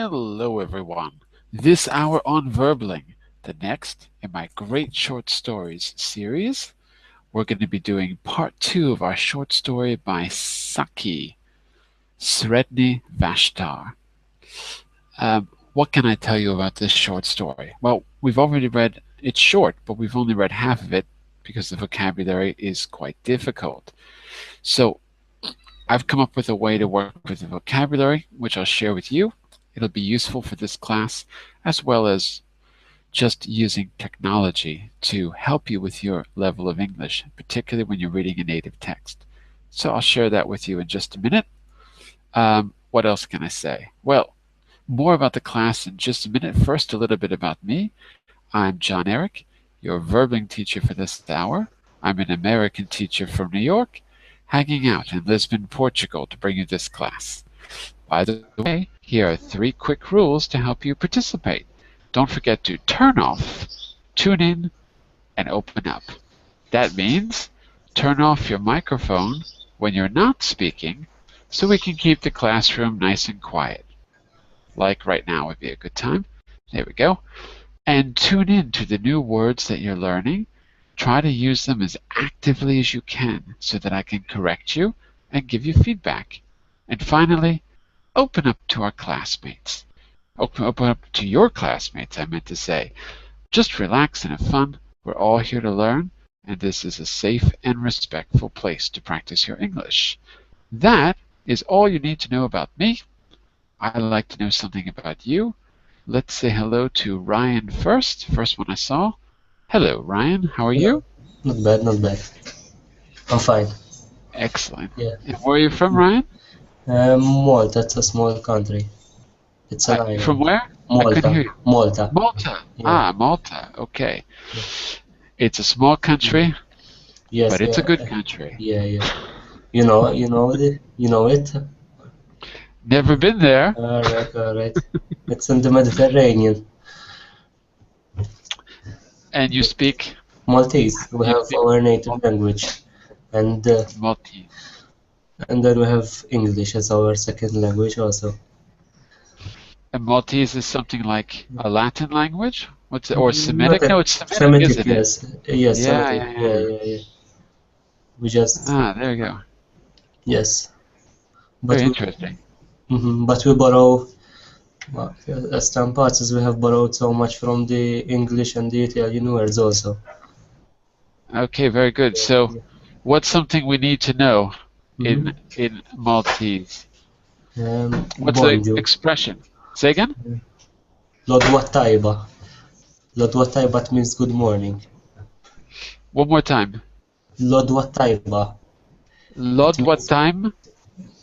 Hello, everyone. This hour on Verbling, the next in my Great Short Stories series, we're going to be doing part 2 of our short story by Saki, Sredni Vashtar. What can I tell you about this short story? Well, we've already read, it's short, but we've only read half of it because the vocabulary is quite difficult. So I've come up with a way to work with the vocabulary, which I'll share with you. It'll be useful for this class, as well as just using technology to help you with your level of English, particularly when you're reading a native text. So I'll share that with you in just a minute. What else can I say? Well, more about the class in just a minute. First, a little bit about me. I'm Jon-Eric, your Verbling teacher for this hour. I'm an American teacher from New York, hanging out in Lisbon, Portugal to bring you this class. By the way, here are 3 quick rules to help you participate. Don't forget to turn off, tune in, and open up. That means turn off your microphone when you're not speaking so we can keep the classroom nice and quiet. Like right now would be a good time. There we go. And tune in to the new words that you're learning. Try to use them as actively as you can so that I can correct you and give you feedback. And finally, open up to our classmates. Open up to your classmates, I meant to say. Just relax and have fun. We're all here to learn, and this is a safe and respectful place to practice your English. That is all you need to know about me. I'd like to know something about you. Let's say hello to Ryan first. First one I saw. Hello, Ryan. How are you? Not bad, not bad. I'm fine. Excellent. Yeah. And where are you from, Ryan? Malta, it's a small country. It's an island. From where? I couldn't hear you. Malta. Malta. Yeah. Malta. Okay. Yeah. It's a small country, Yes, but it's a good country. Yeah. You know it? Never been there. All right. It's in the Mediterranean. And you speak? Maltese. We have our native language. And Maltese. And then we have English as our second language also. And Maltese is something like a Latin language? What's it? Or Semitic? No, it's Semitic, Semitic, isn't yes. it? Yes, Yeah, Semitic. yeah. Yeah. We just... there you go. Yes. Very interesting. But we borrow, as some parts, we have borrowed so much from the English and the Italian words also. Okay, very good. So, what's something we need to know in Maltese? What's the expression? Say again? Lodwa Taiba. Lodwa Taiba means good morning. One more time. Lodwa Taiba. Lodwa time?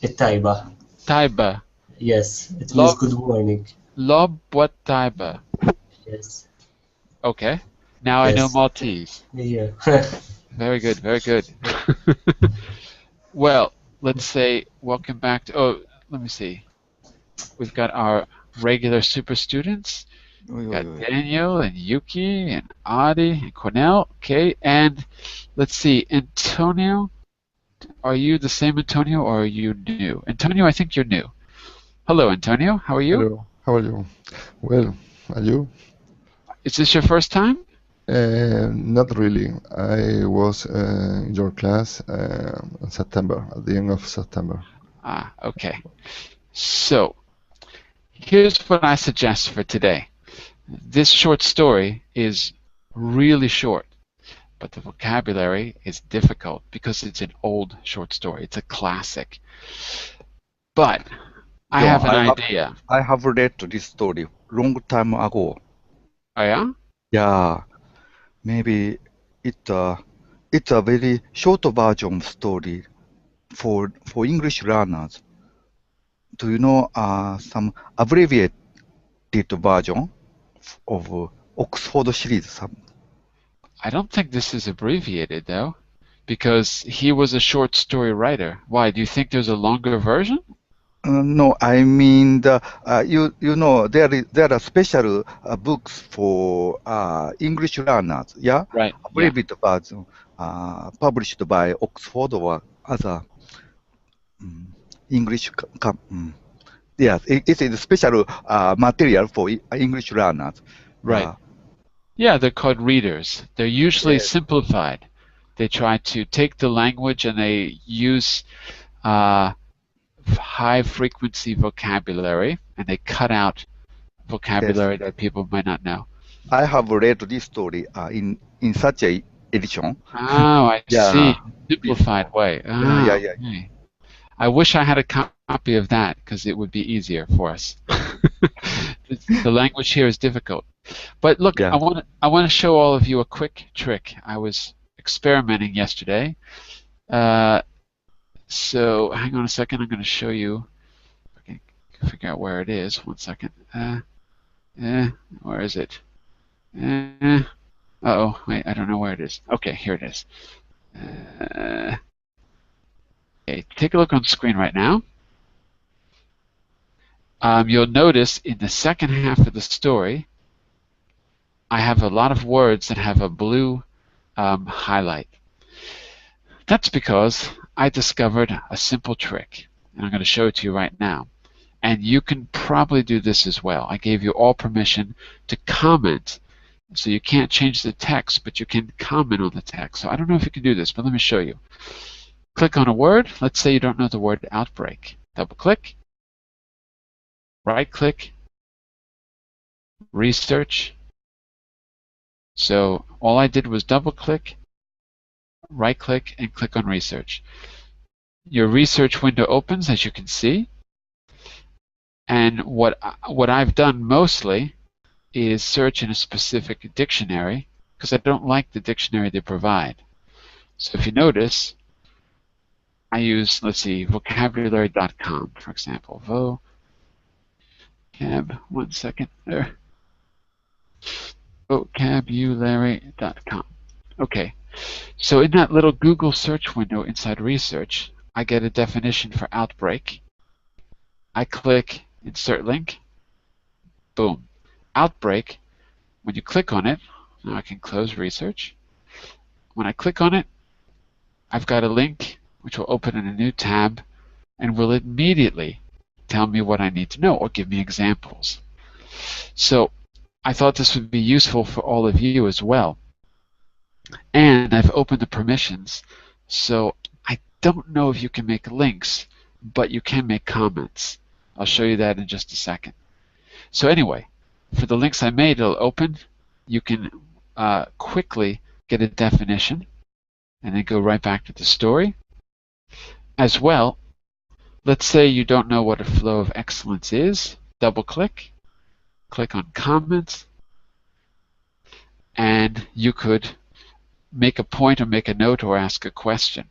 Taiba. Taiba. Yes, it means good morning. Lodwa Taiba. Yes. Okay. Now I know Maltese. Yeah. Very good, very good. Well, let's say welcome back to, let me see. We've got our regular super students. We've got Daniel and Yuki and Adi and Cornell. Okay, and let's see, Antonio. Are you the same Antonio or are you new? Antonio, I think you're new. Hello, Antonio. How are you? Hello. How are you? Well, are you? Is this your first time? Not really. I was in your class in September, at the end of September. Okay. So, here's what I suggest for today. This short story is really short, but the vocabulary is difficult because it's an old short story. It's a classic. But I have an idea. I have read this story long time ago. Oh yeah? Yeah. Maybe it's a very short version story for English learners. Do you know some abbreviated version of Oxford series? I don't think this is abbreviated though, because he was a short story writer. Why? Do you think there's a longer version? No, I mean you know there are special books for English learners. Yeah, right. Abbreviated version published by Oxford or other English Yes, it is a special material for English learners. Right. Yeah, they're called readers. They're usually simplified. They try to take the language and they use high frequency vocabulary, and they cut out vocabulary that people might not know. I have read this story in such a edition. Oh, I see. Simplified way. Yeah. Okay. I wish I had a copy of that because it would be easier for us. The language here is difficult. But look, I want to show all of you a quick trick. I was experimenting yesterday. So hang on a second. I'm going to show you. I can figure out where it is. 1 second. Where is it? Uh-oh, wait, I don't know where it is. Okay, here it is. Okay, take a look on the screen right now. You'll notice in the second half of the story, I have a lot of words that have a blue highlight. That's because I discovered a simple trick, and I'm going to show it to you right now. And you can probably do this as well. I gave you all permission to comment. So you can't change the text, but you can comment on the text. So I don't know if you can do this, but let me show you. Click on a word. Let's say you don't know the word outbreak. Double click. Right click. Research. So all I did was double click, right click, and click on research. Your research window opens, as you can see. And what I've done mostly is search in a specific dictionary because I don't like the dictionary they provide. So if you notice, I use, let's see, vocabulary.com, for example. One second there. Vocabulary.com. Okay, so in that little Google search window inside research, I get a definition for outbreak. I click insert link. Boom. Outbreak, when you click on it, now I can close research. When I click on it, I've got a link which will open in a new tab and will immediately tell me what I need to know or give me examples. So I thought this would be useful for all of you as well. And I've opened the permissions, so I don't know if you can make links, but you can make comments. I'll show you that in just a second. So anyway, for the links I made, it'll open. You can quickly get a definition and then go right back to the story. As well, let's say you don't know what a flow of excellence is. Double click, click on comments, and you could make a point or make a note or ask a question.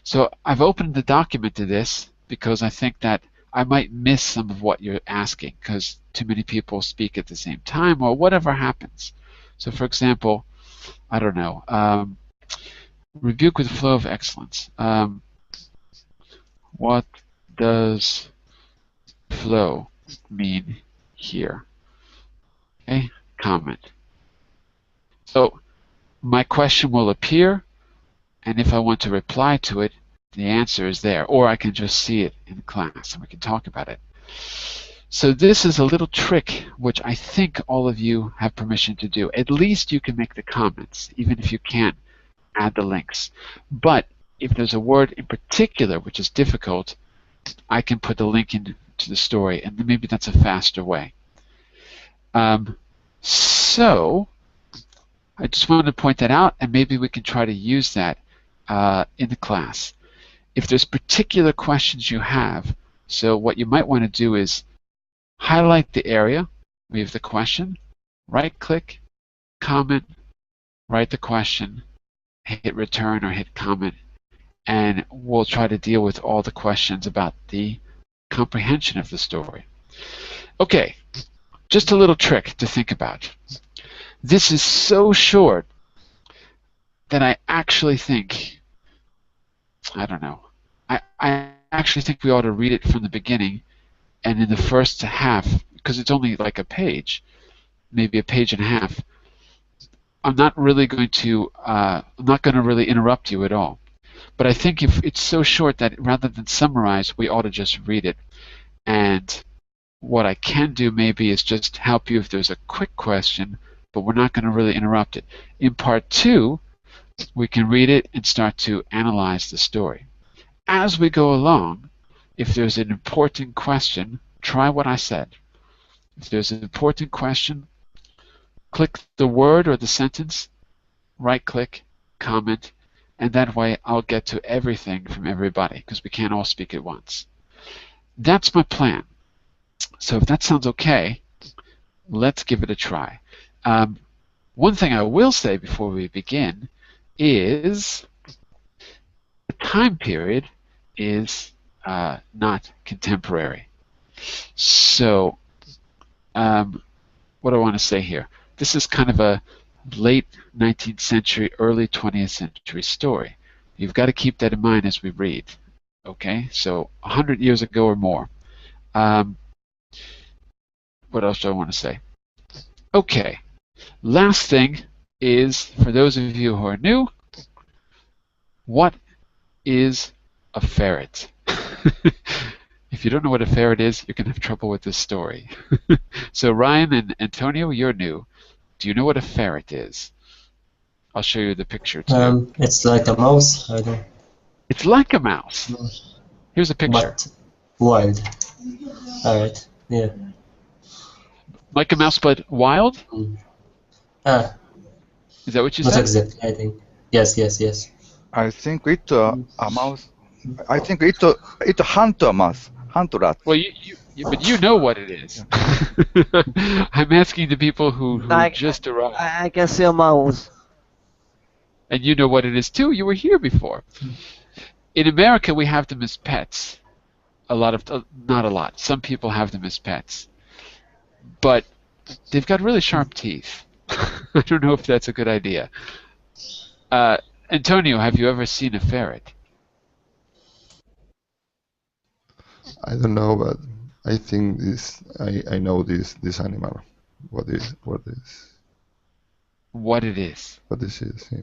So I've opened the document to this because I think that I might miss some of what you're asking because too many people speak at the same time or whatever happens. So for example, I don't know, rebuke with flow of excellence. What does flow mean here? Okay, comment. So my question will appear, and if I want to reply to it, the answer is there, or I can just see it in class and we can talk about it. So this is a little trick which I think all of you have permission to do. At least you can make the comments, even if you can't add the links. But if there's a word in particular which is difficult, I can put the link into the story, and maybe that's a faster way. So I just wanted to point that out, and maybe we can try to use that in the class. If there's particular questions you have, so what you might want to do is highlight the area where you have the question, right-click, comment, write the question, hit return or hit comment, and we'll try to deal with all the questions about the comprehension of the story. Okay, just a little trick to think about. This is so short that I actually think, I don't know, I actually think we ought to read it from the beginning and in the first half, because it's only like a page, maybe a page and a half. I'm not really going to, really interrupt you at all. But I think if it's so short that rather than summarize, we ought to just read it. And what I can do maybe is just help you if there's a quick question, but we're not going to really interrupt it. In part 2, we can read it and start to analyze the story. As we go along, if there's an important question, try what I said. If there's an important question, click the word or the sentence, right-click, comment, and that way I'll get to everything from everybody because we can't all speak at once. That's my plan. So if that sounds okay, let's give it a try. One thing I will say before we begin is the time period is not contemporary. So what do I want to say here? This is kind of a late 19th century, early 20th century story. You've got to keep that in mind as we read. Okay, so 100 years ago or more. What else do I want to say? Okay, last thing is, for those of you who are new, what is a ferret? If you don't know what a ferret is, you're going to have trouble with this story. So Ryan and Antonio, you're new. Do you know what a ferret is? I'll show you the picture too. It's like a mouse. I don't. It's like a mouse. Here's a picture. But wild. All right. Yeah. Like a mouse, but wild? Ah, Is that what you not said? exactly. I think. Yes. I think it a mouse. I think it hunt a mouse, hunt rat. Well, but you know what it is. I'm asking the people who just arrived. I can see a mouse. And you know what it is too. You were here before. In America, we have them as pets. Not a lot. Some people have them as pets. But they've got really sharp teeth. I don't know if that's a good idea. Antonio, have you ever seen a ferret? I don't know, but I think I know this animal. What it is? What it is. What this is? Yeah.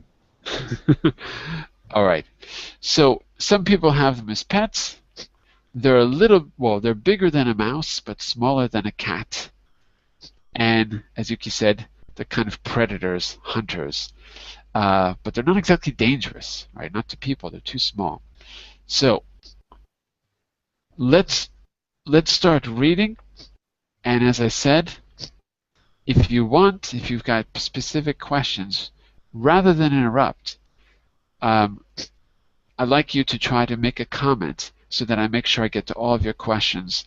All right. So some people have them as pets. They're they're bigger than a mouse, but smaller than a cat. And as Yuki said, they're kind of predators, hunters. But they're not exactly dangerous, right? Not to people. They're too small. So let's start reading. And as I said, if you've got specific questions, rather than interrupt, I'd like you to try to make a comment so that I make sure I get to all of your questions.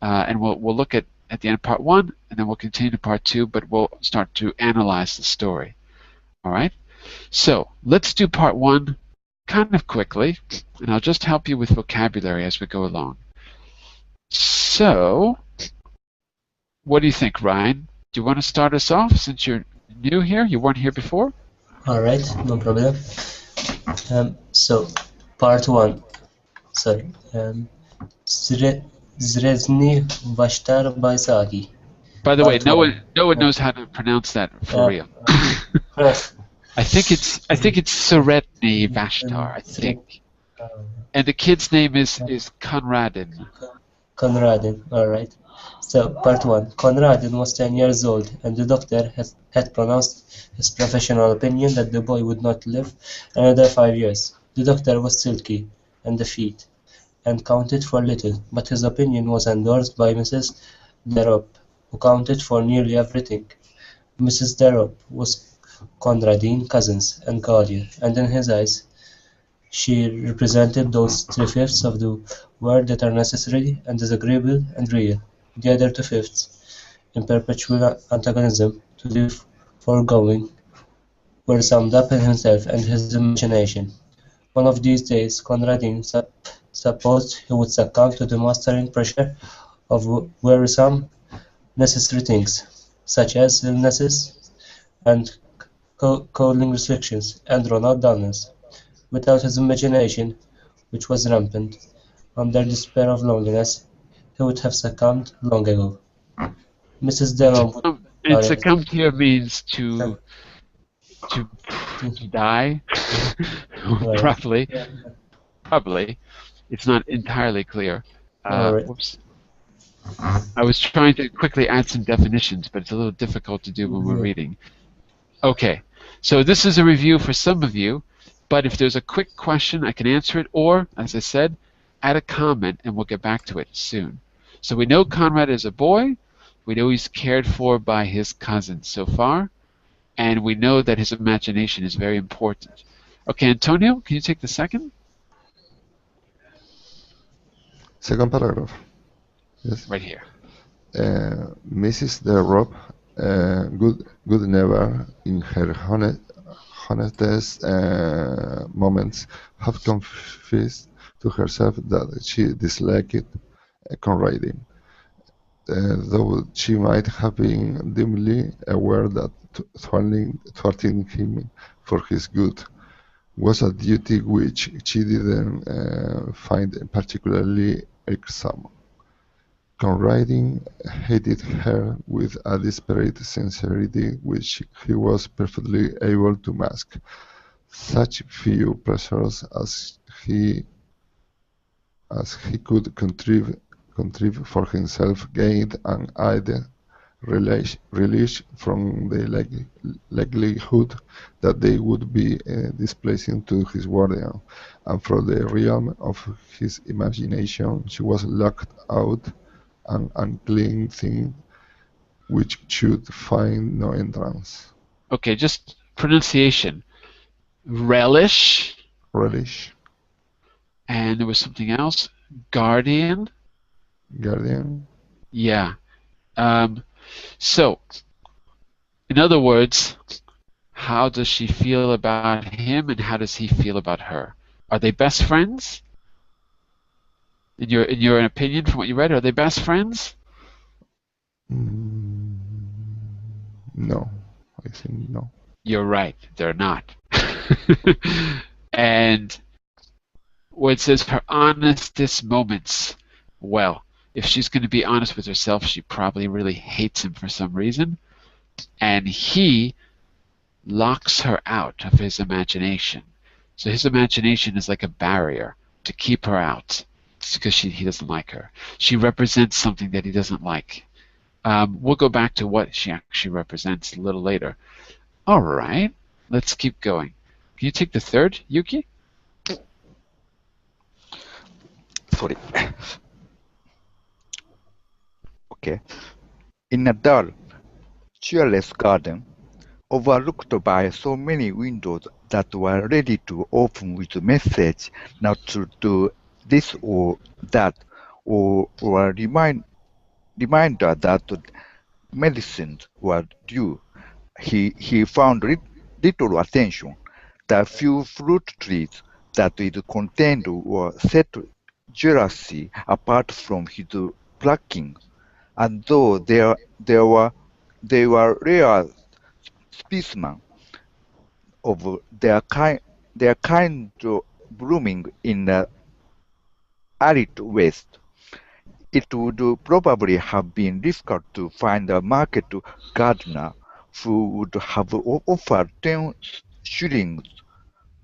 And we'll look at the end of part 1, and then we'll continue to part 2, but we'll start to analyze the story. All right? So let's do part 1 kind of quickly, and I'll just help you with vocabulary as we go along. So, what do you think, Ryan? Do you want to start us off since you're new here? You weren't here before? All right. No problem. So, part 1. Sorry. Sredni Vashtar by Saki. By the way, Part no one. one knows how to pronounce that for real. I think it's Sredni Vashtar, I think. And the kid's name is Conradin. Conradin, alright. So, part 1. Conradin was 10 years old, and the doctor had pronounced his professional opinion that the boy would not live another 5 years. The doctor was silky and defeat, and counted for little, but his opinion was endorsed by Mrs. Derop, who counted for nearly everything. Mrs. Derop was Conradin's cousin and guardian, and in his eyes she represented those 3/5 of the world that are necessary and disagreeable and real. The other 2/5, in perpetual antagonism to the foregoing, were summed up in himself and his imagination. One of these days, Conradin supposed he would succumb to the mastering pressure of wearisome necessary things, such as illnesses and coding restrictions, and run out dullness. Without his imagination, which was rampant, under despair of loneliness, he would have succumbed long ago. Mrs. Denham would... And succumb here means to die. Probably. It's not entirely clear. Alright. Whoops. I was trying to quickly add some definitions, but it's a little difficult to do when we're Yeah. reading. Okay, so this is a review for some of you, but if there's a quick question, I can answer it, or, as I said, add a comment and we'll get back to it soon. So we know Conrad is a boy, we know he's cared for by his cousins so far, and we know that his imagination is very important. Okay, Antonio, can you take the second? Second paragraph. Yes. Right here. Mrs. de Rob, good never, in her honestest moments, have confessed to herself that she disliked conrading, though she might have been dimly aware that thwarting him for his good was a duty which she didn't find particularly irksome. Conradin hated her with a desperate sincerity which he was perfectly able to mask. Such few pleasures as he could contrive for himself gained an added relish from the likelihood that they would be displeasing to his guardian, and from the realm of his imagination she was locked out, an unclean thing which should find no entrance. Okay, just pronunciation. Relish, Relish, and there was something else. Guardian. guardian. Yeah. So, in other words, how does she feel about him and how does he feel about her? Are they best friends? In your opinion, from what you read, are they best friends? Mm, no, I think no. You're right, they're not. And where it says her honestest moments, well, if she's going to be honest with herself, she probably really hates him for some reason. And he locks her out of his imagination. So his imagination is like a barrier to keep her out because he doesn't like her. She represents something that he doesn't like. We'll go back to what she actually represents a little later. All right, let's keep going. Can you take the third, Yuki? Sorry. Okay. In a dull, cheerless garden, overlooked by so many windows that were ready to open with a message not to do this or that, or a reminder that medicines were due, he found little attention. The few fruit trees that it contained were set jealously apart from his plucking, and though they were rare specimens of their kind blooming in the arid West, it would probably have been difficult to find a market gardener who would have offered 10 shillings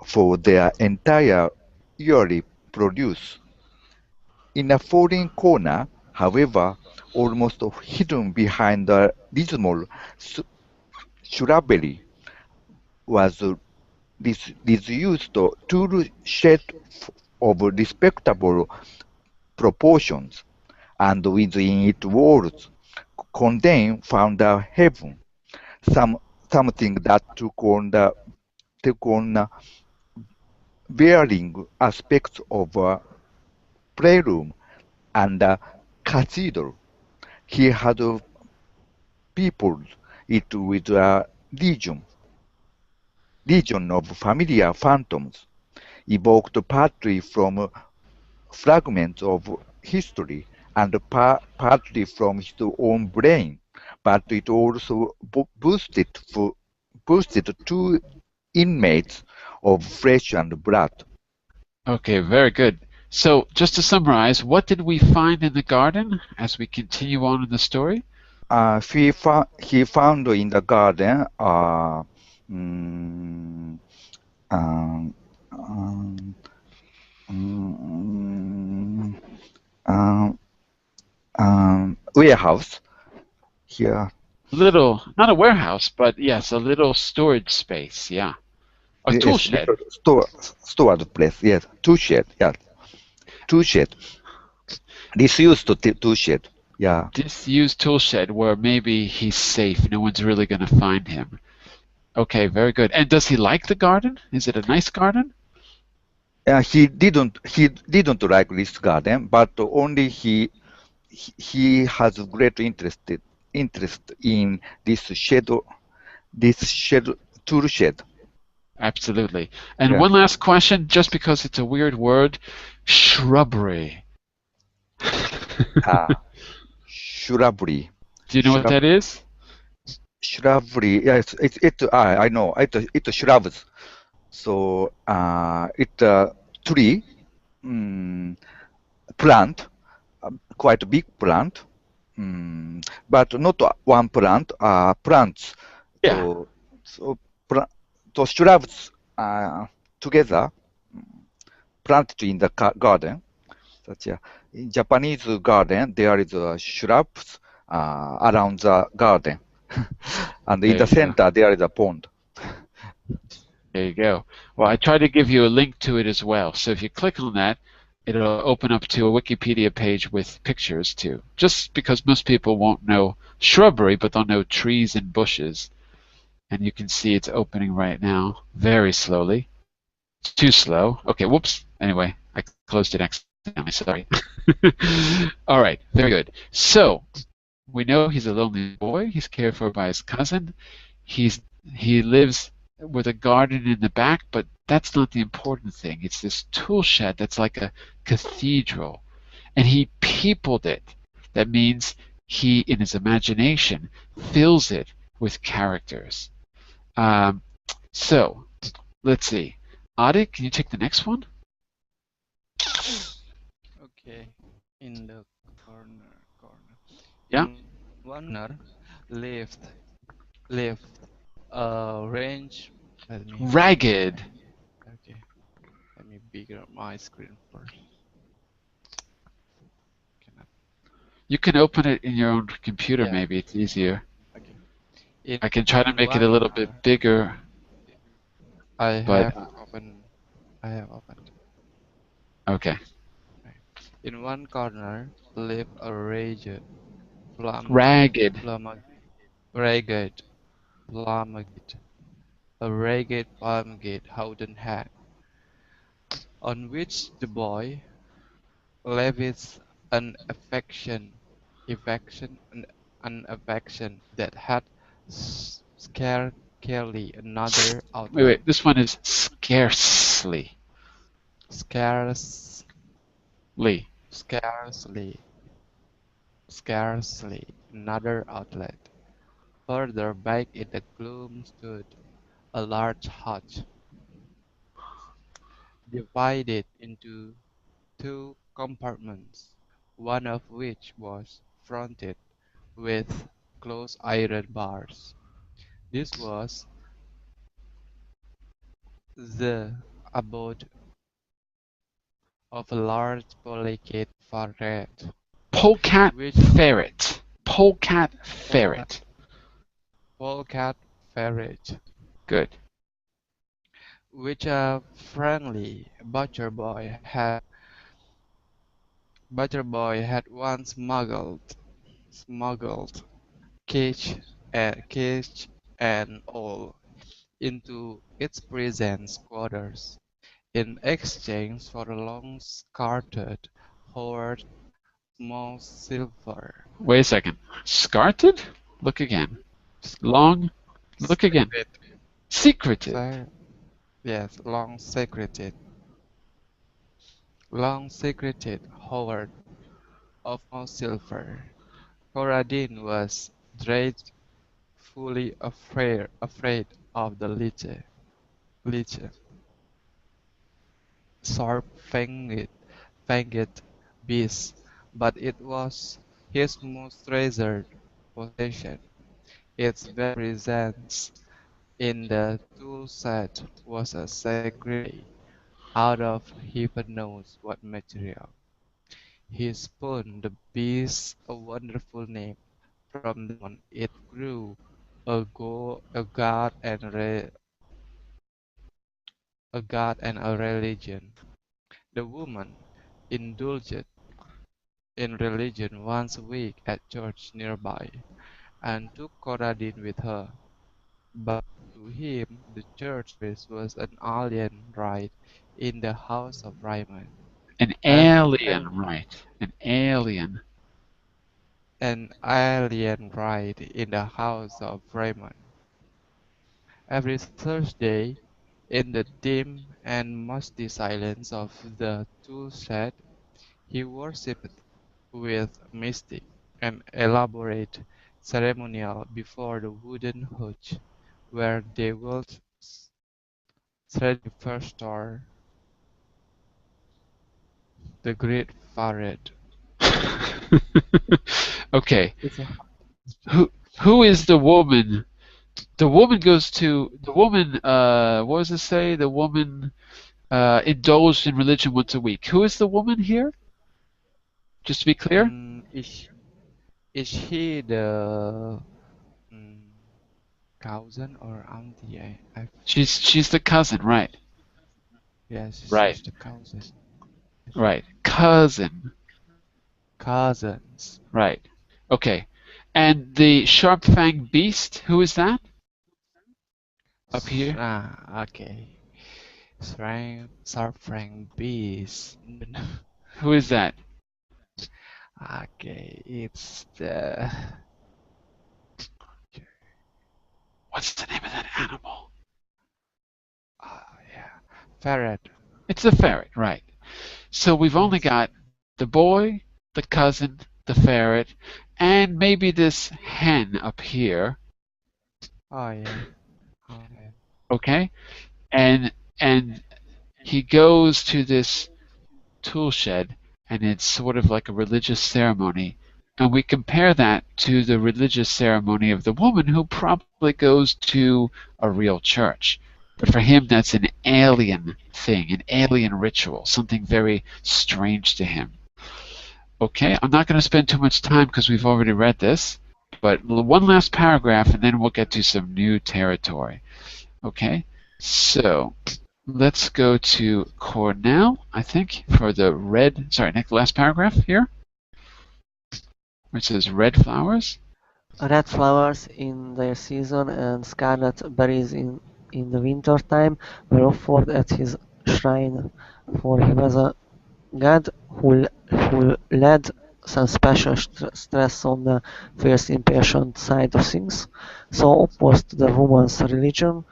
for their entire yearly produce. In a foreign corner, however, almost hidden behind the dismal shrubbery, was disused tool shed of respectable proportions, and within its walls contain found a heaven, something that took on varying aspects of a playroom and a cathedral. He had peopled it with a legion of familiar phantoms, evoked partly from fragments of history and partly from his own brain, but it also boosted two inmates of flesh and blood. Okay, very good. So, just to summarize, what did we find in the garden as we continue on in the story? He found in the garden mm, um, um, um, um, um, warehouse here. Little, not a warehouse, but yes, a little storage space. Yeah. A tool Yes, shed. little stored place. Yes, tool shed. Yeah, tool shed. Disused tool shed. Yeah. Disused tool shed where maybe he's safe. No one's really going to find him. Okay, very good. And does he like the garden? Is it a nice garden? He didn't like this garden, but only he has great interest in this shed tool shed. Absolutely. And Yeah. one last question, just because it's a weird word, shrubbery. Shrubbery. Do you know what that is? Shrubbery. Yes, I know. It's shrubs. So it's a tree, plant, quite a big plant, but not one plant. Plants. Yeah. So shrubs together planted in the garden. Such a, in Japanese garden, there is shrubs around the garden, and in There the you go. center there is a pond. There you go. Well, I tried to give you a link to it as well. So if you click on that, it'll open up to a Wikipedia page with pictures too. Just because most people won't know shrubbery, but they'll know trees and bushes. And you can see it's opening right now, very slowly. Too slow. Okay, whoops. Anyway, I closed it accidentally. Sorry. All right, very good. So we know he's a lonely boy. He's cared for by his cousin. He lives with a garden in the back, but that's not the important thing. It's this tool shed that's like a cathedral, and he peopled it. That means he, in his imagination, fills it with characters. So let's see. Adi, can you take the next one? Okay, in the corner. Yeah. In one corner lived a range. Let me Ragged. Okay, let me bigger my screen first. Cannot. You can open it in your own computer, Yeah. maybe it's easier. Okay. I can try to In make it one a little bit corner, bigger, I but have opened. okay. In one corner lived a Ragged. ragged plumagate, a ragged plumagate houden hat, on which the boy levies an affection that had scarcely another outlet. Wait. This one is scarcely. Scarce, Lee. scarcely another outlet. Further back in the gloom stood a large hutch, divided into two compartments, one of which was fronted with closed iron bars. This was the abode of a large polecat ferret, Polecat which ferret. Polecat ferret. polecat ferret, Good. which a friendly butcher boy had once smuggled cage and all into its presence quarters in exchange for a long-skirted hoard of small silver. Wait a second. Scarted? Look again. Long. Look again. Secreted. Yes, long secreted hoard of small silver. Coradin was dreadfully afraid of the lich, sharp-fanged beast, but it was his most treasured possession. Its very presence in the tool set was a sacrifice out of heaven knows what material. He spun the beast a wonderful name. From then on, it grew a god and a religion. The woman indulged in religion once a week at church nearby, and took Conradin with her. But to him the church service was an alien rite in the house of Raymond. An And alien, right? An alien. an alien ride in the house of Raymond. Every Thursday, in the dim and musty silence of the tool shed, he worshipped with mystic and elaborate ceremonial before the wooden hutch where they dwelt Sredni Vashtar, the great Farid. Okay, It's a who who is the woman? The woman goes to the woman. What does it say? The woman indulged in religion once a week. Who is the woman here? Just to be clear, Mm, is he the mm, cousin or auntie? she's the cousin, right? Yes, Right, she's the cousin. right. Cousin, Cousins. right. Okay, and the sharp-fanged beast. Who is that up here? Okay. Frank Beast. Who is that? Okay, it's the What's the name of that animal? yeah, ferret. It's the ferret, right? So we've only Yes. got the boy, the cousin, the ferret, and maybe this hen up here. Oh yeah. Okay. Okay, and and he goes to this tool shed, and it's sort of like a religious ceremony. And we compare that to the religious ceremony of the woman who probably goes to a real church. But for him, that's an alien thing, an alien ritual, something very strange to him. Okay, I'm not going to spend too much time because we've already read this, but one last paragraph and then we'll get to some new territory. Okay, so let's go to Cornell, I think, for the next last paragraph here, which says red flowers. Red flowers in their season and scarlet berries in the winter time were offered at his shrine, for he was a god who laid some special stress on the fierce impatient side of things, so opposed to the woman's religion,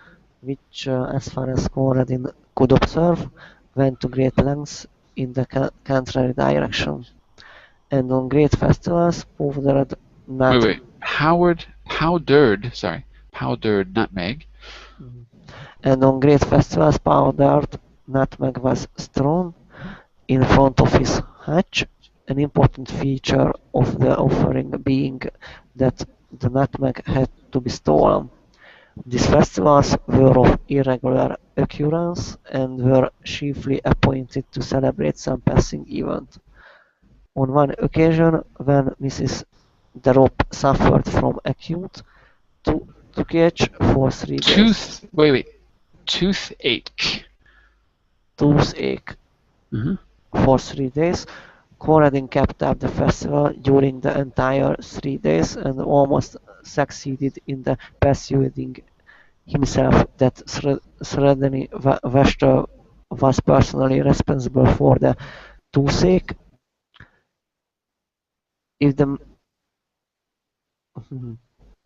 which, as far as Conradin could observe, went to great lengths in the contrary direction, and on great festivals powdered Wait, nut wait. Powdered nutmeg. and on great festivals powdered nutmeg was strewn in front of his hutch, an important feature of the offering being that the nutmeg had to be stolen. These festivals were of irregular occurrence and were chiefly appointed to celebrate some passing event. On one occasion, when Mrs. Drop suffered from acute toothache for 3 days, Toothache. toothache Mhm. for 3 days, Conradin kept up the festival during the entire 3 days and almost succeeded in persuading himself that Sredni Vashtar was personally responsible for the toothache. If the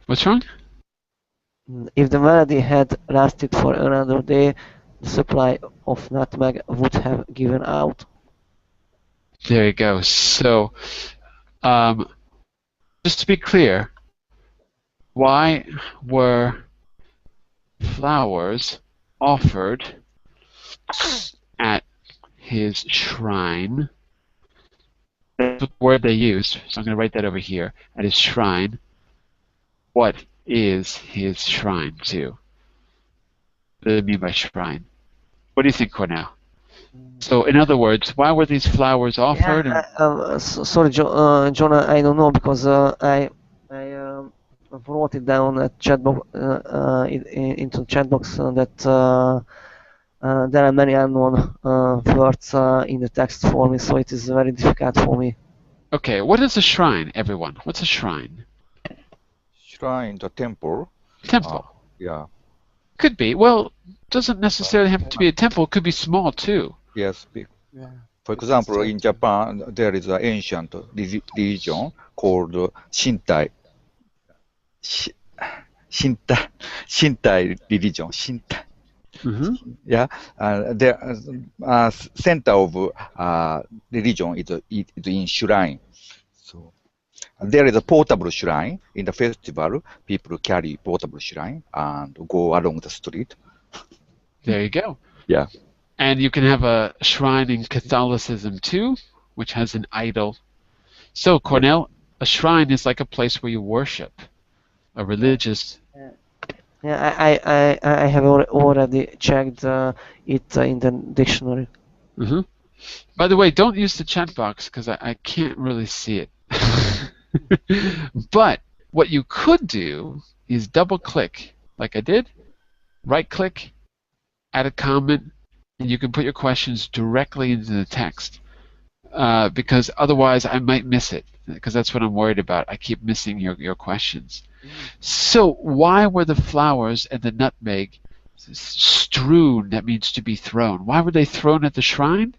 What's wrong? if the malady had lasted for another day, the supply of nutmeg would have given out. There you go. So, um, just to be clear, why were flowers offered at his shrine? That's the word they used, so I'm going to write that over here. At his shrine. What is his shrine to? What do they mean by shrine? What do you think, Cornell? So, in other words, why were these flowers offered? Yeah, And sorry, John, I don't know because I wrote it down at chat box into chat box that there are many unknown words in the text for me, so it is very difficult for me. okay, what is a shrine, everyone? What's a shrine? Shrine, the temple. Temple. Yeah. Could be. Well, doesn't necessarily have to be a temple. It could be small too. Yes. Yeah. For example, in Japan, there is an ancient religion called Shintai. Shintai religion. Shintai. Yeah. The center of religion is in shrine. So there is a portable shrine in the festival. People carry portable shrine and go along the street. There you go. Yeah. And you can have a shrine in Catholicism too, which has an idol. So, Cornell, a shrine is like a place where you worship, a religious. Yeah, I have already checked it in the dictionary. By the way, don't use the chat box because I can't really see it. But what you could do is double click, like I did, right click, add a comment, and you can put your questions directly into the text. Because otherwise I might miss it, because that's what I'm worried about. I keep missing your questions. So why were the flowers and the nutmeg strewn? That means to be thrown. Why were they thrown at the shrine?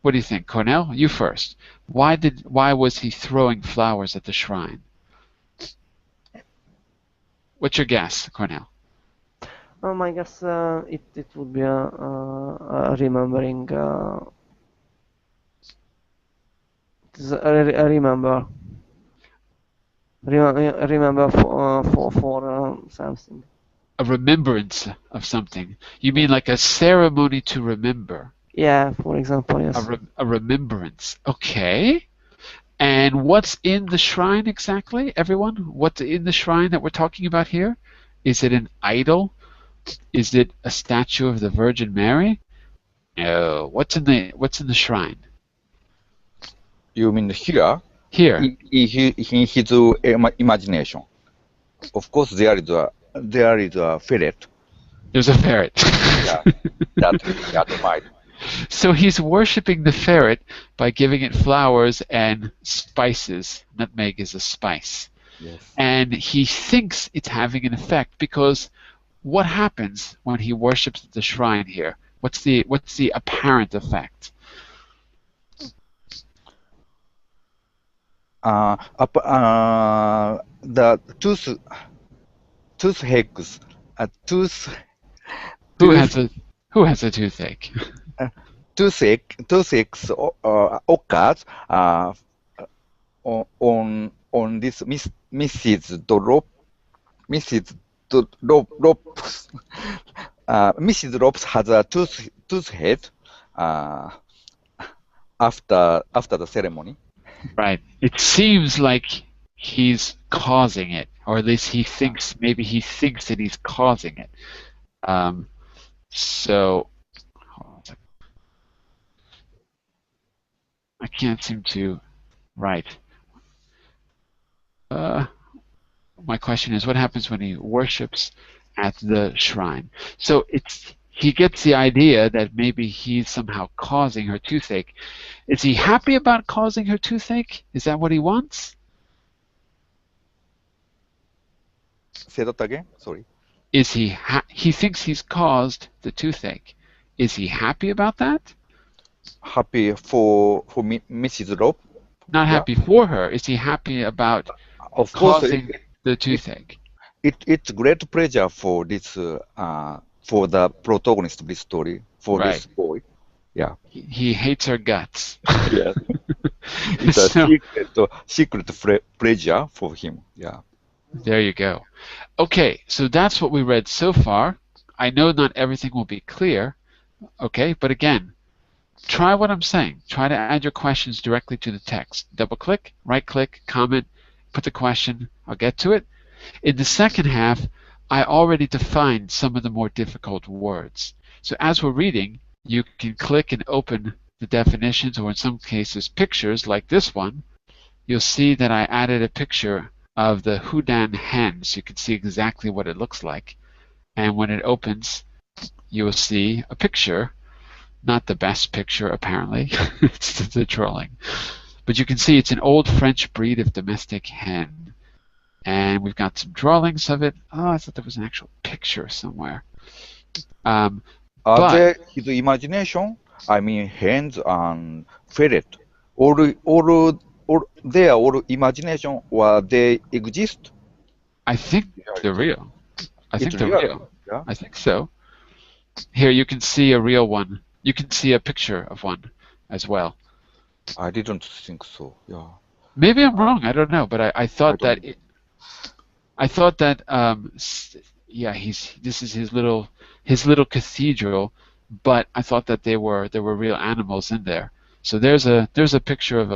What do you think, Cornell? You first. Why was he throwing flowers at the shrine? What's your guess, Cornell? I guess it would be a remembering. Remember for something. A remembrance of something. You mean like a ceremony to remember? Yeah, for example, yes. A remembrance. Okay. And what's in the shrine exactly, everyone? What's in the shrine that we're talking about here? Is it an idol? Is it a statue of the Virgin Mary? No. What's in the shrine? You mean here? Here. In his imagination. Of course, there is a ferret. There's a ferret. Yeah, that he admired. So he's worshiping the ferret by giving it flowers and spices. Nutmeg is a spice. Yes. And he thinks it's having an effect because what happens when he worships at the shrine here? What's the apparent effect? The toothaches. Who has a toothache? Toothaches occurs on this Mrs. Drops. Mrs. Drops has a toothache after the ceremony. Right. It seems like he's causing it, or at least maybe he thinks that he's causing it. So hold on a second. I can't seem to write. My question is, what happens when he worships at the shrine? So he gets the idea that maybe he's somehow causing her toothache. Is he happy about causing her toothache? Is that what he wants? Say that again. Sorry. Is he thinks he's caused the toothache. Is he happy about that? Happy for Mrs. Rob? Not happy for her. Is he happy about causing the toothache? It's great pleasure for this for the protagonist of this story, for this boy. Yeah. He hates her guts. Yeah. It's a secret pleasure for him. Yeah. There you go. Okay, so that's what we read so far. I know not everything will be clear, okay, but again, try what I'm saying. Try to add your questions directly to the text. Double click, right click, comment, put the question. I'll get to it. In the second half, I already defined some of the more difficult words. So as we're reading, you can click and open the definitions, or in some cases pictures like this one. You'll see that I added a picture of the Houdan hen, so you can see exactly what it looks like. And when it opens, you will see a picture, not the best picture apparently, it's the trolling. But you can see it's an old French breed of domestic hen. And we've got some drawings of it. Oh, I thought there was an actual picture somewhere. Are But there his imagination? I mean, hens and ferret. Or their or imagination, or they exist? I think they're real. I think It's they're real. real. Yeah. I think so. Here you can see a real one. You can see a picture of one as well. I didn't think so. Yeah. Maybe I'm wrong. I don't know, but I I thought don't. that I thought that yeah, this is his little cathedral, but I thought that there were real animals in there. So there's a picture of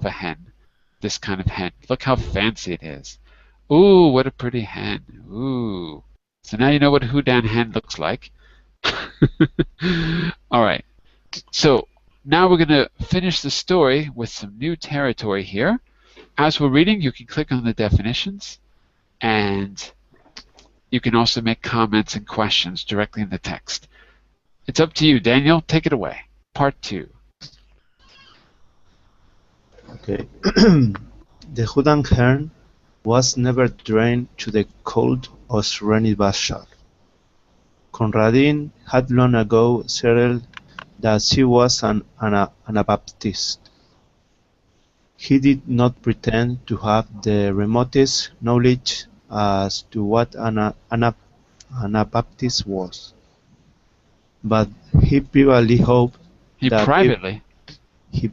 a hen, this kind of hen. Look how fancy it is. Ooh, what a pretty hen. Ooh. So now you know what a Houdan hen looks like. All right. So now we're going to finish the story with some new territory here. As we're reading, you can click on the definitions, and you can also make comments and questions directly in the text. It's up to you, Daniel. Take it away. Part 2. Okay. The Houdan hen was never trained to the cult of Sredni Vashtar. Conradin had long ago settled that she was an Anabaptist. He did not pretend to have the remotest knowledge as to what an Anabaptist was, but he privately hoped He that privately. it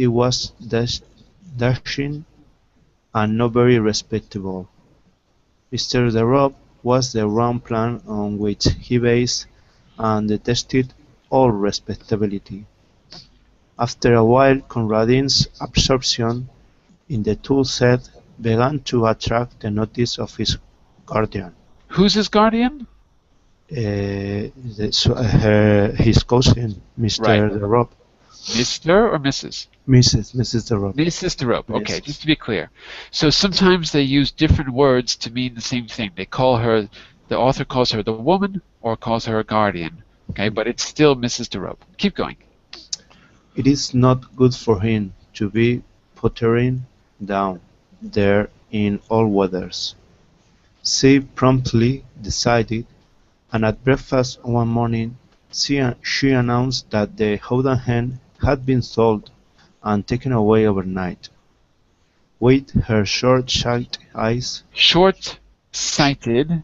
was dashing and not very respectable. Mr. Derop was the round plan on which he based and detested all respectability. After a while, Conradin's absorption in the tool set began to attract the notice of his guardian. Who's his guardian? His cousin, Mr. Right. Derop. Mr. or Mrs.? Mrs. Derop. Mrs. DeRope. Okay, Yes. just to be clear. So sometimes they use different words to mean the same thing. They call her, the author calls her the woman or calls her a guardian. Okay, but it's still Mrs. DeRope. Keep going. It is not good for him to be pottering down there in all weathers. She promptly decided, and at breakfast one morning she announced that the Houdan hen had been sold and taken away overnight. With her short-sighted eyes, Short-sighted.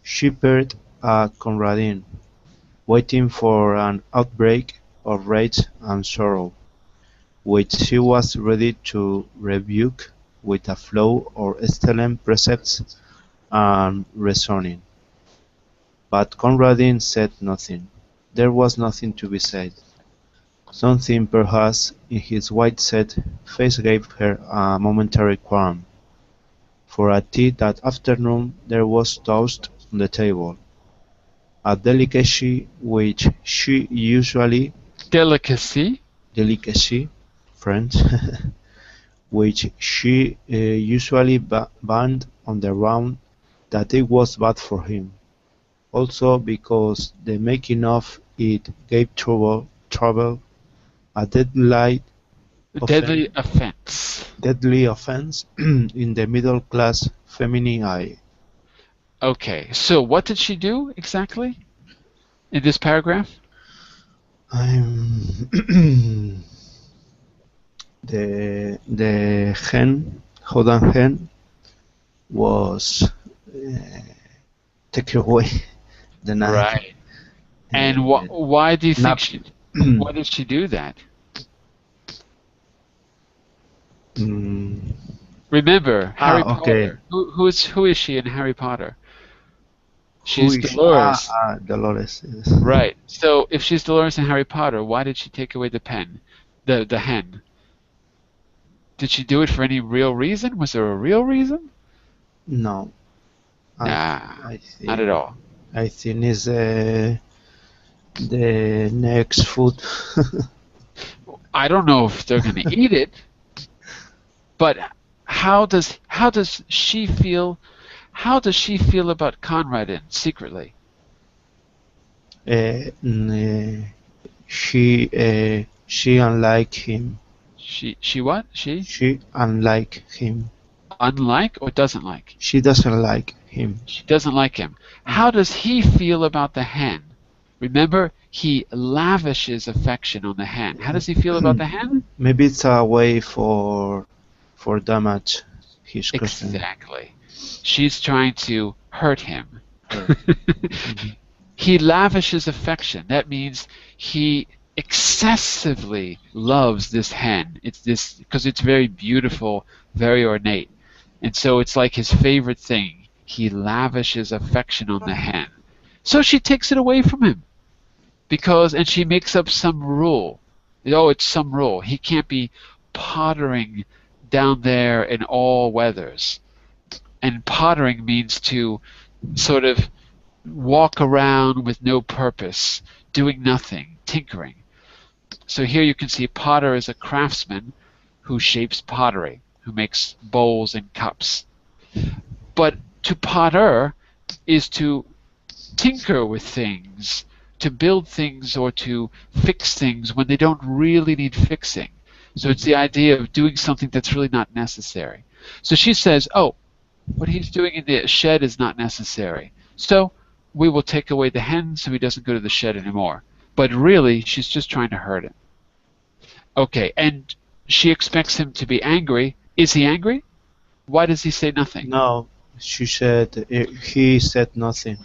she peered at Conradin, waiting for an outbreak of rage and sorrow, which she was ready to rebuke with a flow of excellent precepts and reasoning. But Conradin said nothing. There was nothing to be said. Something perhaps in his white-set face gave her a momentary qualm. For at tea that afternoon there was toast on the table, a delicacy which she usually Delicacy. delicacy French which she usually banned on the ground that it was bad for him. Also because the making of it gave trouble, a deadly Deadly offense. offense in the middle-class feminine eye. Okay, so what did she do exactly in this paragraph? The Houdan hen was taken away the night. Right. And why do you think Nap- why did she do that? Mm, Remember, Harry okay. Potter. Who is she in Harry Potter? Who She's is- Dolores. Dolores. Yes. Right. So if she's Dolores in Harry Potter, why did she take away the pen? The hen? Did she do it for any real reason? Was there a real reason? No. Nah, I not at think all. it's the next food. I don't know if they're going to eat it, but how does she feel? How does she feel about Conradin secretly? uh, mm, she unlike him. She what? She unlike him. Unlike or doesn't like? She doesn't like him. She doesn't like him. How does he feel about the hen? Remember, he lavishes affection on the hen. How does he feel about the hen? Maybe it's a way for damage his cousin. Exactly. She's trying to hurt him. Mhm. He lavishes affection. That means he excessively loves this hen. It's this because it's very beautiful, very ornate. And so it's like his favorite thing. He lavishes affection on the hen. So she takes it away from him and she makes up some rule. Oh, it's some rule. He can't be pottering down there in all weathers. And pottering means to sort of walk around with no purpose, doing nothing, tinkering. So here you can see potter is a craftsman who shapes pottery, who makes bowls and cups. But to potter is to tinker with things, to build things or to fix things when they don't really need fixing. So it's the idea of doing something that's really not necessary. So she says, oh, what he's doing in the shed is not necessary. So we will take away the hen so he doesn't go to the shed anymore. But really, she's just trying to hurt him. Okay, and she expects him to be angry. Is he angry? Why does he say nothing? No, she said he said nothing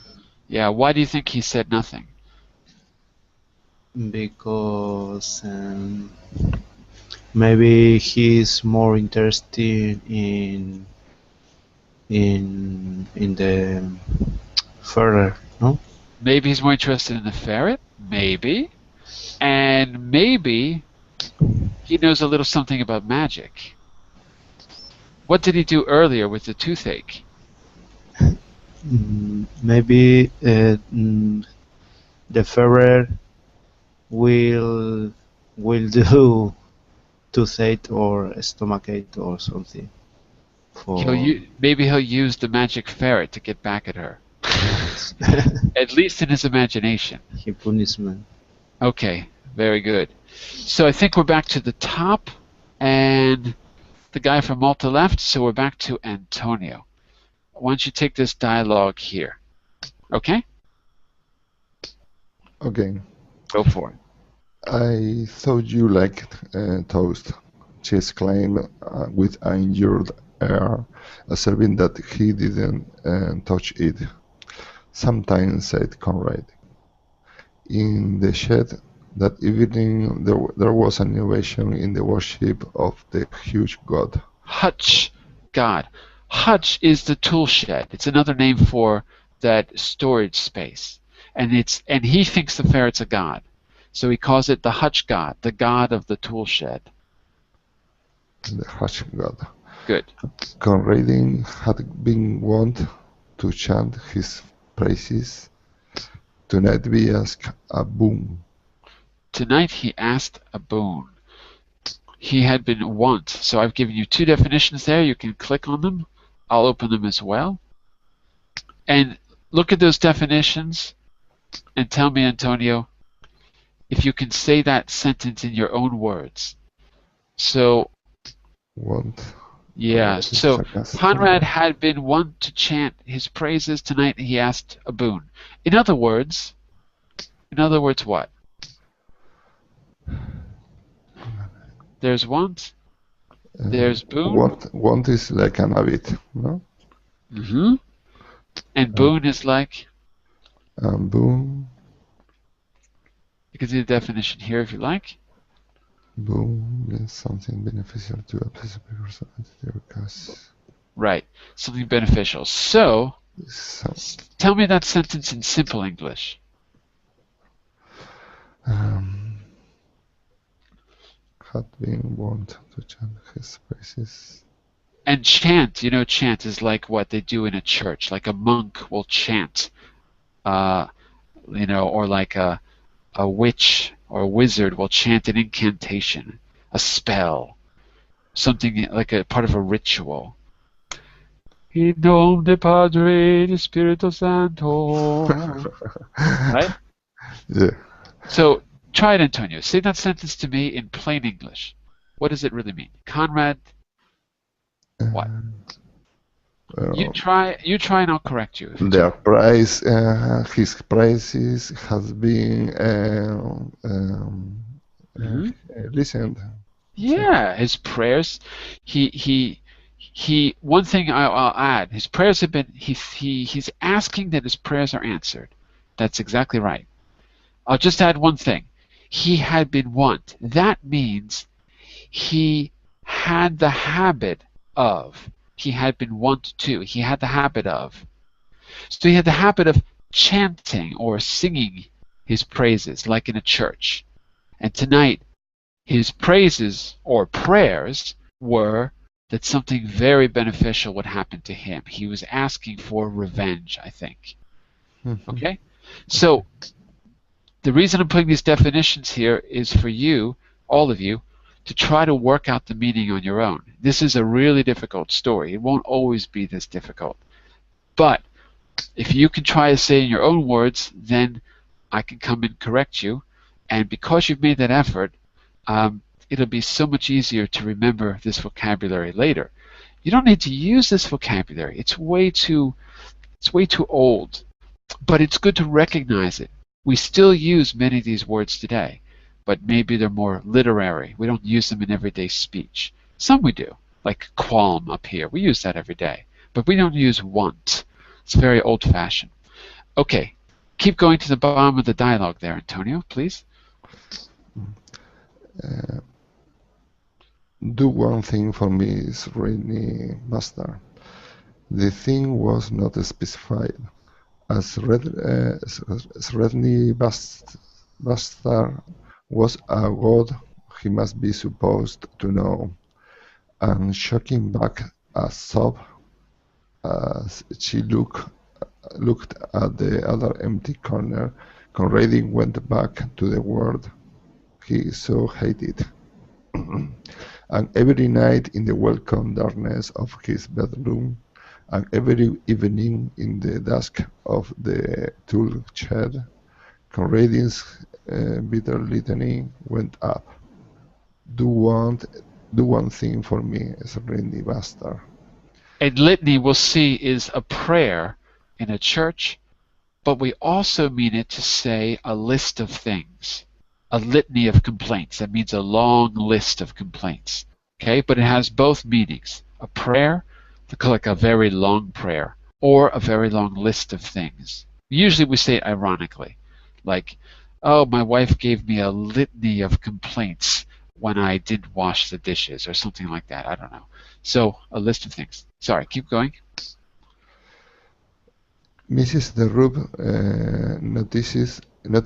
Yeah, why do you think he said nothing? because maybe he's more interested in the further, no? Maybe he's more interested in the ferret? Maybe. And maybe he knows a little something about magic. What did he do earlier with the toothache? Maybe the further will do toothache or stomachache or something for Maybe he'll use the magic ferret to get back at her. At least in his imagination. his punishment. Okay, very good. So I think we're back to the top, and the guy from Malta left, so we're back to Antonio. Why don't you take this dialogue here? Okay? Okay. Go for it. I thought you liked toast, she exclaimed with an injured air, observing that he didn't touch it. Sometimes, said Conrad. In the shed that evening there was an innovation in the worship of the huge god. Hutch, God. Hutch is the tool shed. It's another name for that storage space. And he thinks the ferret's a god. So he calls it the Hutch god, the god of the tool shed. The huge god. Good. Conradin had been wont to chant his praises. Tonight we ask a boon. Tonight he asked a boon. He had been wont. So I've given you two definitions there. You can click on them. I'll open them as well. And look at those definitions and tell me, Antonio, if you can say that sentence in your own words. So, Want. yeah. So Sarcastic. Conrad had been wont to chant his praises. Tonight he asked a boon. In other words, what? There's want, there's boon. Want is like an habit, no? Mm-hmm. And boon is like, Boon, you can see the definition here if you like. boon is something beneficial to a specific person, entity, or cause. Right. Something beneficial. So, So, tell me that sentence in simple English. had been wont to chant his praises. And chant, chant is like what they do in a church. Like a monk will chant, uh, or like a witch or a wizard will chant an incantation, a spell, something like a part of a ritual. In nome de Padre de Spirito Santo. Right? Yeah. So try it, Antonio. Say that sentence to me in plain English. What does it really mean? Conrad, what? You Well, try and I'll correct you if it's their wrong. price, his prices has been uh, Mhm. listened. Yeah, his prayers. He. One thing I'll add: his prayers have been. He's asking that his prayers are answered. That's exactly right. I'll just add one thing. He had been wont. That means he had the habit of. He had been wont to. He had the habit of. So he had the habit of chanting or singing his praises, like in a church. And tonight his praises or prayers were that something very beneficial would happen to him. He was asking for revenge, I think. Mhm. Okay? So the reason I'm putting these definitions here is for you, all of you, to try to work out the meaning on your own. This is a really difficult story. It won't always be this difficult. But if you can try to say in your own words, then I can come and correct you. And because you've made that effort, it'll be so much easier to remember this vocabulary later. You don't need to use this vocabulary. It's way too old. But it's good to recognize it. We still use many of these words today, but maybe they're more literary. We don't use them in everyday speech. Some we do, like qualm up here. We use that every day, but we don't use want. It's very old-fashioned. Okay, keep going to the bottom of the dialogue there, Antonio, please. Uh, do one thing for me, Sredni Vashtar. The thing was not specified. As Sredni Vashtar was a god, he must be supposed to know. And shocking back a sob as she looked at the other empty corner, Conradin went back to the world he so hated. And every night in the welcome darkness of his bedroom, and every evening in the dusk of the tool shed, Conradin's bitter litany went up. Do one, do one thing for me, Sredni Vashtar. A litany, we'll see, is a prayer in a church, but we also mean it to say a list of things. A litany of complaints. That means a long list of complaints. Okay, but it has both meanings. A prayer, like a very long prayer, or a very long list of things. Usually we say it ironically, like, oh, my wife gave me a litany of complaints when I didn't wash the dishes, or something like that. I don't know. So, a list of things. Sorry, keep going. Mrs. DeRube noticed that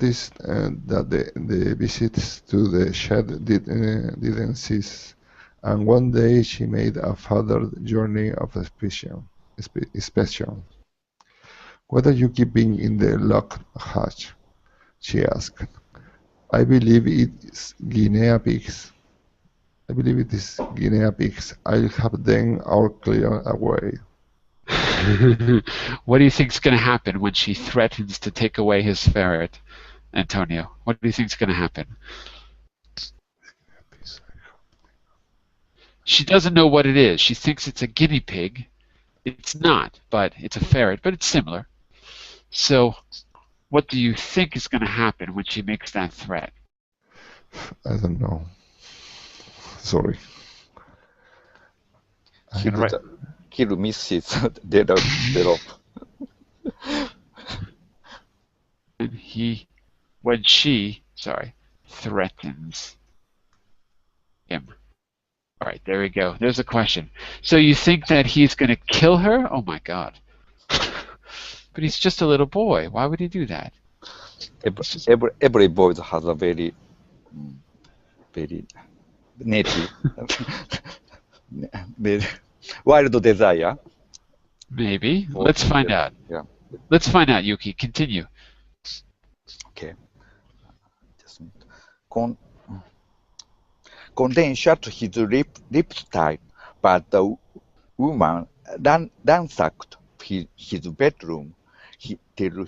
the visits to the shed didn't cease, and one day she made a further journey of inspection. "What are you keeping in the locked hatch?" she asked. "I believe it's guinea pigs. I believe it is guinea pigs. I'll have them all cleared away." What do you think's going to happen when she threatens to take away his ferret, Antonio? What do you think's going to happen? She doesn't know what it is. She thinks it's a guinea pig. It's not, but it's a ferret, but it's similar. So, what do you think is going to happen when she makes that threat? I don't know. Sorry. Kill Mrs. Develop. When she threatens him. All right, there we go. There's a question. So you think that he's going to kill her? Oh my God. But he's just a little boy. Why would he do that? Every boy has a very native. very Wild Desire. Maybe. For Let's find out. Yeah. Let's find out, Yuki. Continue. Okay. Just a minute. Condé shut his lips tight, but the woman ransacked his bedroom till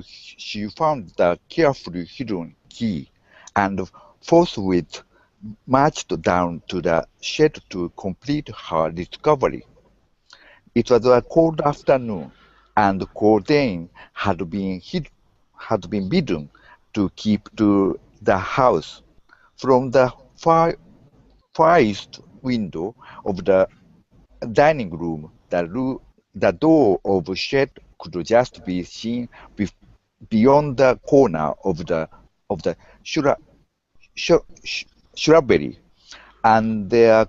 she found the carefully hidden key, and forthwith marched down to the shed to complete her discovery. It was a cold afternoon, and Cordain had been bidden to keep to the house. From the far east window of the dining room, the door of the shed could just be seen beyond the corner of the shrubbery, and there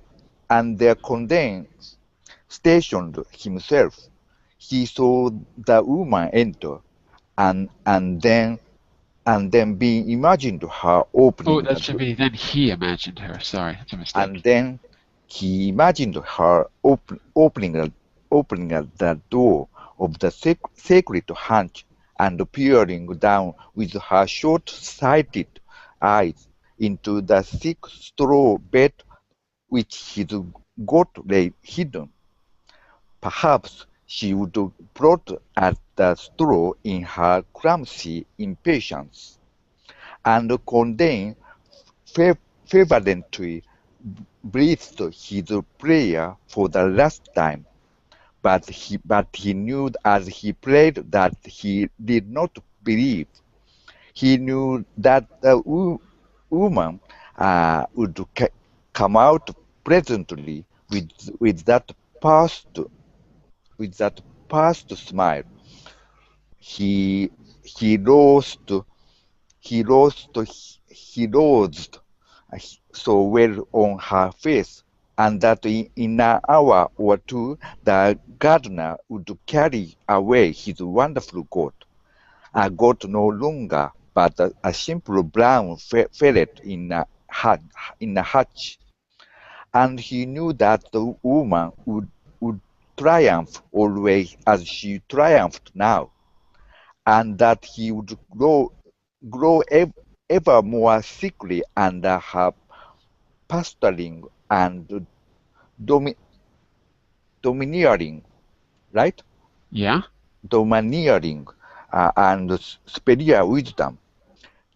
Condé stationed himself. He saw the woman enter, and then be imagined her opening Oh, that the should door. be then he imagined her. Sorry, it's a mistake. And then he imagined her opening the door of the sacred hutch and peering down with her short-sighted eyes into the thick straw bed which his goat lay hidden. Perhaps she would prod at the straw in her clumsy impatience, and Condé fervently breathed his prayer for the last time, but he knew as he prayed that he did not believe. He knew that the woman would come out presently with that past smile. He lost so well on her face, and that in an hour or two the gardener would carry away his wonderful goat, a goat no longer but a simple brown ferret in a hutch. And he knew that the woman would triumph always as she triumphed now, and that he would grow ever more sickly under her pastoring and domineering, right? Yeah? Domineering and superior wisdom,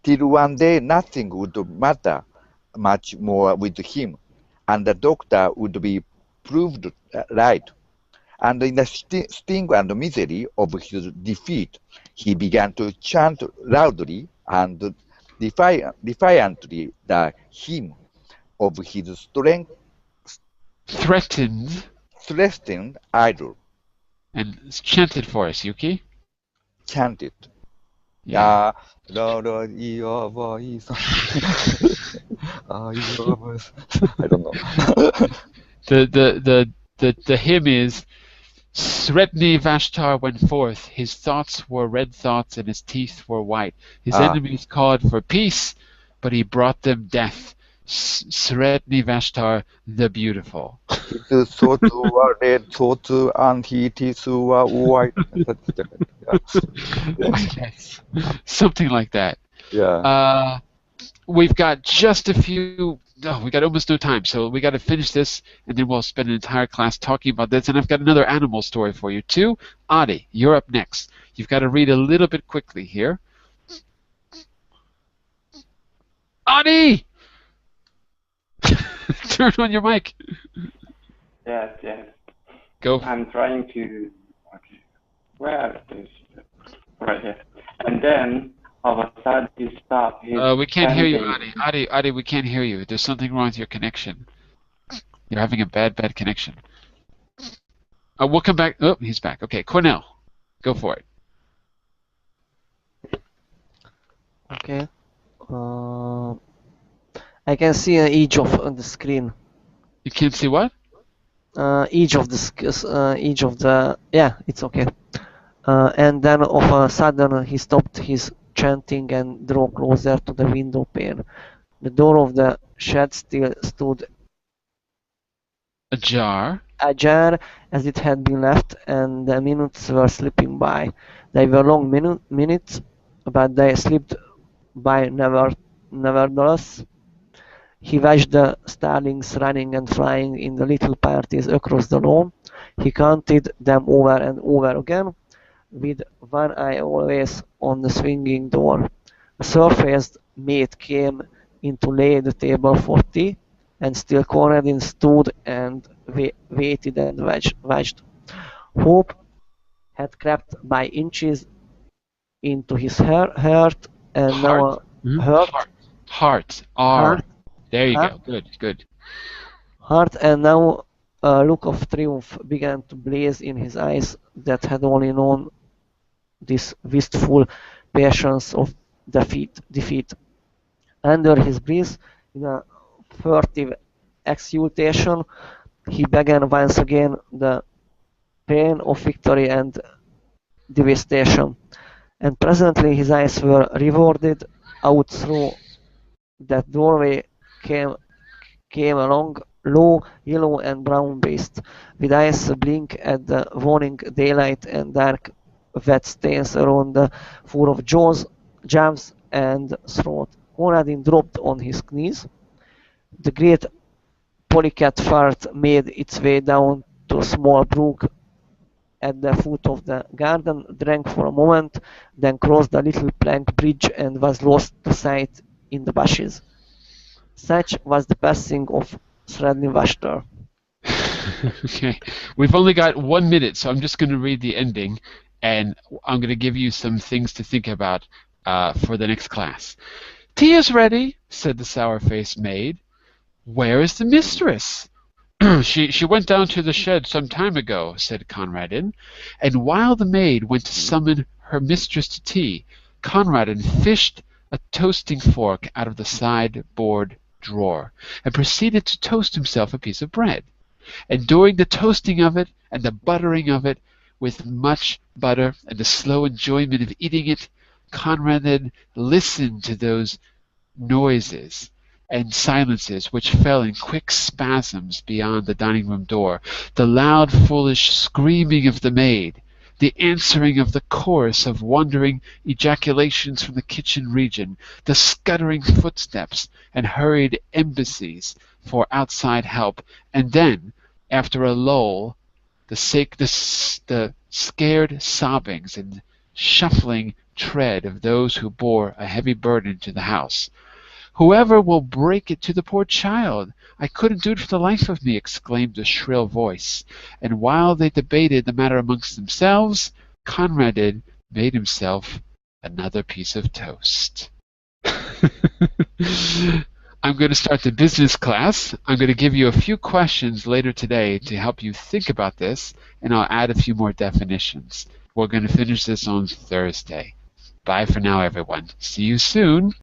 till one day nothing would matter much more with him, and the doctor would be proved right. And in the sting and misery of his defeat, he began to chant loudly and defiantly the hymn of his Threatened idol. and chant it for us, Yuki. Chanted. Yeah. Lord, your voice. Your voice. I don't know. The hymn is Sredni Vashtar went forth, his thoughts were red thoughts and his teeth were white. His enemies called for peace, but he brought them death. Sredni Vashtar the Beautiful. His thoughts were red thoughts and his teeth were white. Yes. Something like that. Yeah. We've got just a few. Oh, we got almost no time, so we got to finish this, and then we'll spend an entire class talking about this. And I've got another animal story for you too. Adi, you're up next. You've got to read a little bit quickly here. Adi, turn on your mic. Yes. Go. I'm trying to. Okay. Where is it? Right here. And then all of a sudden he stopped. We can't hear you, Adi. Adi, we can't hear you. There's something wrong with your connection. You're having a bad connection. We'll come back. Oh, he's back. Okay, Cornell, go for it. Okay. I can see each of the screen. You can't see what? Each of the yeah, it's okay. And then of a sudden he stopped his chanting and drew closer to the window pane. The door of the shed still stood ajar. ajar as it had been left, and the minutes were slipping by. They were long minutes, but they slipped by nevertheless. He watched the starlings running and flying in the little parties across the lawn. He counted them over and over again, with one eye always on the swinging door. A surfaced maid came in to lay the table for tea, and still Conradin stood and waited and watched. Hope had crept by inches into his heart, and Heart. now heart, Heart. R. heart, There you heart, go. Good. Good. heart, and now a look of triumph began to blaze in his eyes that had only known this wistful patience of defeat. Under his breath, in a furtive exultation, he began once again the pain of victory and devastation, and presently his eyes were rewarded. Out through that doorway came a long, low, yellow and brown beast, with eyes blink at the waning daylight and dark wet stains around the fur of jaws and throat. Conradin dropped on his knees. The great polycat fart made its way down to a small brook at the foot of the garden, drank for a moment, then crossed the little plank bridge and was lost to sight in the bushes. Such was the passing of Sredni Vashtar. Okay. We've only got 1 minute, so I'm just going to read the ending, and I'm going to give you some things to think about for the next class. Tea is ready, said the sour-faced maid. Where is the mistress? She went down to the shed some time ago, said Conradin, and while the maid went to summon her mistress to tea, Conradin fished a toasting fork out of the sideboard drawer and proceeded to toast himself a piece of bread. And during the toasting of it and the buttering of it with much butter and the slow enjoyment of eating it, Conradin listened to those noises and silences which fell in quick spasms beyond the dining-room door, the loud foolish screaming of the maid, the answering of the chorus of wondering ejaculations from the kitchen region, the scuttering footsteps and hurried embassies for outside help, and then, after a lull, the scared sobbings and shuffling tread of those who bore a heavy burden to the house. Whoever will break it to the poor child? I couldn't do it for the life of me, exclaimed a shrill voice. And while they debated the matter amongst themselves, Conradin made himself another piece of toast. I'm going to start the business class. I'm going to give you a few questions later today to help you think about this, and I'll add a few more definitions. We're going to finish this on Thursday. Bye for now, everyone. See you soon.